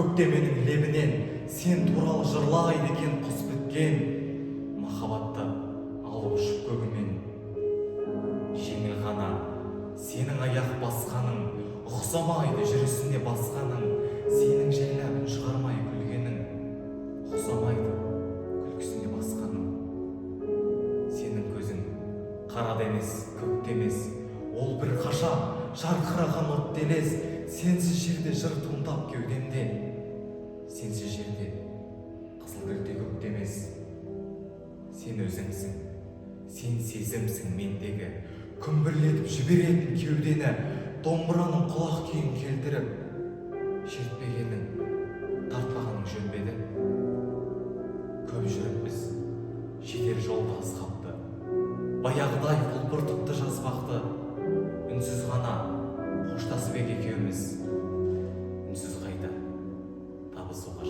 көктеменің лебінен сен туралы жырлайды екен құс біткен. Махаббатты алып ұшып көгімен. Жеңіл ғана сенің аяқ басқаның, ұқсамайды жүрісіне басқаның, сенің жайлабын шығармай күлгенің, ұқсамайды күлкісіне басқаның. Сенің көзің қарада емес, көкте емес, ол бір қаша жарқыраған от елес. Сенсіз жерде жыр туындап кеудемде, сенсіз жерде қызыл гүлде көктемес. Сен өзіңсің, сен сезімсің мендегі, күмбірлетіп жіберетін кеудені, домбыраның құлақ күйін келтіріп. Шертпегенің, тартпағаның жөн бе еді? Көп жүріп біз жетер жолда азғапты, баяғыдай құлпыртыпты жазбақты. Үнсіз ғана қоштасып ек екеуміз, үнсіз қайта табысуға